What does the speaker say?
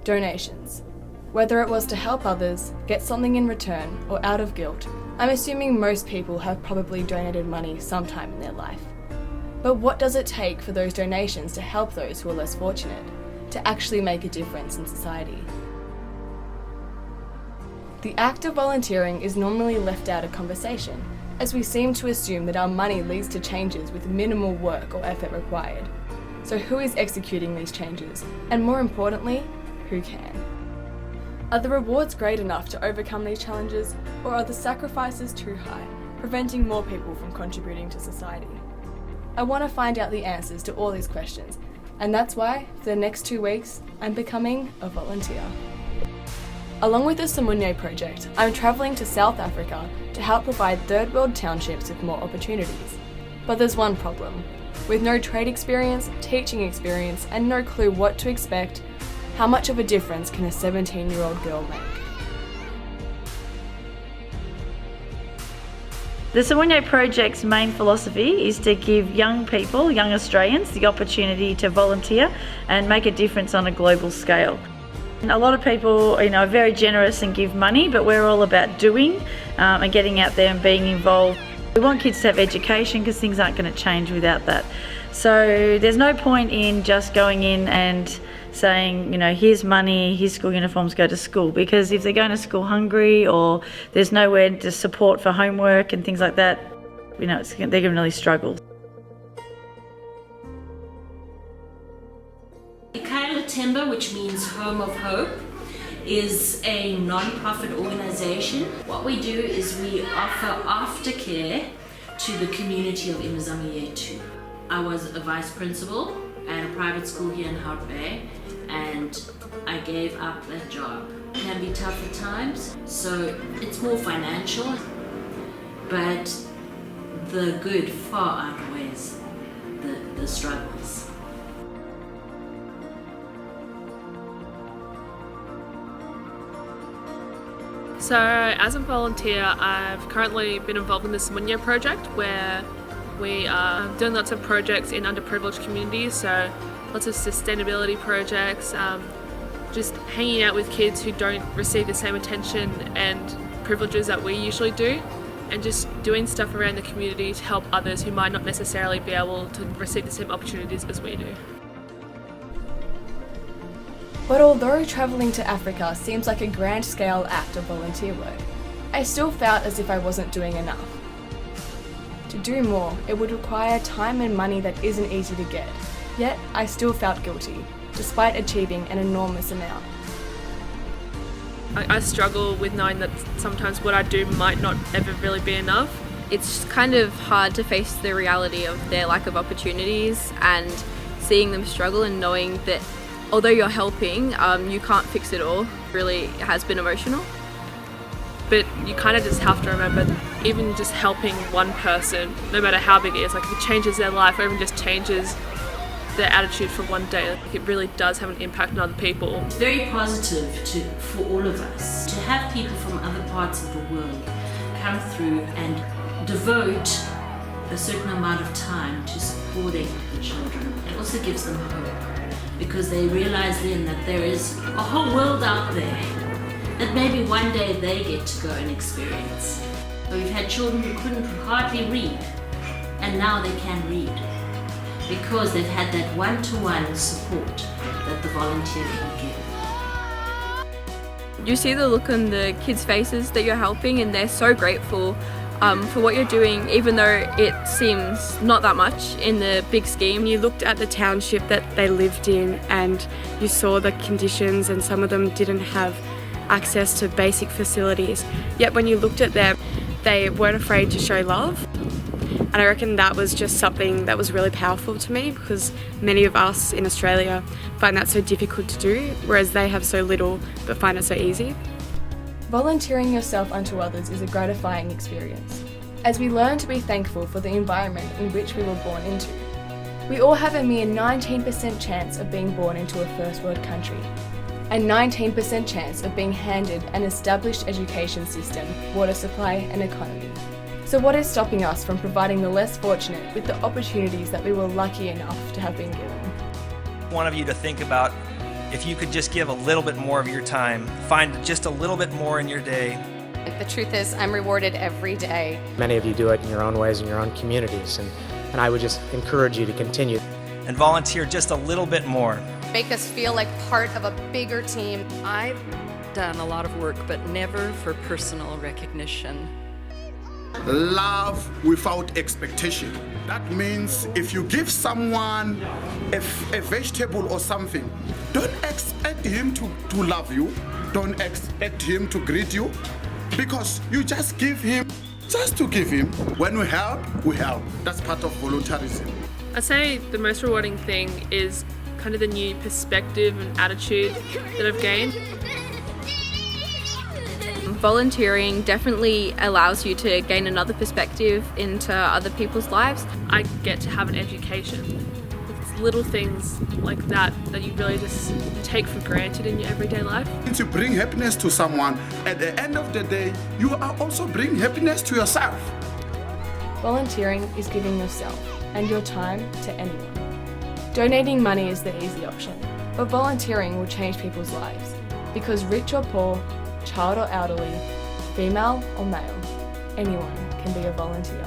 Donations. Whether it was to help others, get something in return, or out of guilt, I'm assuming most people have probably donated money sometime in their life. But what does it take for those donations to help those who are less fortunate, to actually make a difference in society? The act of volunteering is normally left out of conversation, as we seem to assume that our money leads to changes with minimal work or effort required. So who is executing these changes? And more importantly, who can? Are the rewards great enough to overcome these challenges, or are the sacrifices too high, preventing more people from contributing to society? I want to find out the answers to all these questions, and that's why, for the next 2 weeks, I'm becoming a volunteer. Along with the Samunye project, I'm travelling to South Africa to help provide third world townships with more opportunities. But there's one problem. With no trade experience, teaching experience, and no clue what to expect, how much of a difference can a 17-year-old girl make? The Samunye Project's main philosophy is to give young people, young Australians, the opportunity to volunteer and make a difference on a global scale. And a lot of people, are very generous and give money, but we're all about doing and getting out there and being involved. We want kids to have education because things aren't going to change without that. So there's no point in just going in and saying, here's money, here's school uniforms, go to school. Because if they're going to school hungry or there's nowhere to support for homework and things like that, they're going to really struggle. Timber, which means Home of Hope, is a non-profit organisation. What we do is we offer aftercare to the community of Imizamo Year 2. I was a vice principal at a private school here in Hout Bay, and I gave up that job. It can be tough at times, so it's more financial, but the good far outweighs the struggles. So as a volunteer, I've currently been involved in the Samunye project, where we are doing lots of projects in underprivileged communities, so lots of sustainability projects, just hanging out with kids who don't receive the same attention and privileges that we usually do, and just doing stuff around the community to help others who might not necessarily be able to receive the same opportunities as we do. But although travelling to Africa seems like a grand-scale act of volunteer work, I still felt as if I wasn't doing enough. To do more, it would require time and money that isn't easy to get, yet I still felt guilty, despite achieving an enormous amount. I struggle with knowing that sometimes what I do might not ever really be enough. It's kind of hard to face the reality of their lack of opportunities and seeing them struggle and knowing that although you're helping, you can't fix it all. It really has been emotional. But you kind of just have to remember that even just helping one person, no matter how big it is, like if it changes their life or even just changes their attitude for one day, like it really does have an impact on other people. It's very positive for all of us to have people from other parts of the world come through and devote a certain amount of time to supporting the children. It also gives them hope, because they realize then that there is a whole world out there that maybe one day they get to go and experience. We've had children who couldn't hardly read, and now they can read, because they've had that one-to-one support that the volunteer can give. You see the look on the kids' faces that you're helping, and they're so grateful for what you're doing, even though it seems not that much in the big scheme. You looked at the township that they lived in and you saw the conditions, and some of them didn't have access to basic facilities. Yet when you looked at them, they weren't afraid to show love. And I reckon that was just something that was really powerful to me, because many of us in Australia find that so difficult to do, whereas they have so little but find it so easy. Volunteering yourself unto others is a gratifying experience, as we learn to be thankful for the environment in which we were born into. We all have a mere 19% chance of being born into a first world country, and 19% chance of being handed an established education system, water supply and economy. So what is stopping us from providing the less fortunate with the opportunities that we were lucky enough to have been given? I want you to think about If you could just give a little bit more of your time, find just a little bit more in your day. The truth is, I'm rewarded every day. Many of you do it in your own ways in your own communities, and I would just encourage you to continue. And volunteer just a little bit more. Make us feel like part of a bigger team. I've done a lot of work, but never for personal recognition. Love without expectation. That means if you give someone a vegetable or something, don't expect him to love you. Don't expect him to greet you, because you just give him just to give him. When we help, we help. That's part of volunteerism. I'd say the most rewarding thing is kind of the new perspective and attitude that I've gained. Volunteering definitely allows you to gain another perspective into other people's lives. I get to have an education. It's little things like that that you really just take for granted in your everyday life. To bring happiness to someone, at the end of the day, you are also bringing happiness to yourself. Volunteering is giving yourself and your time to anyone. Donating money is the easy option, but volunteering will change people's lives, because rich or poor, child or elderly, female or male, anyone can be a volunteer.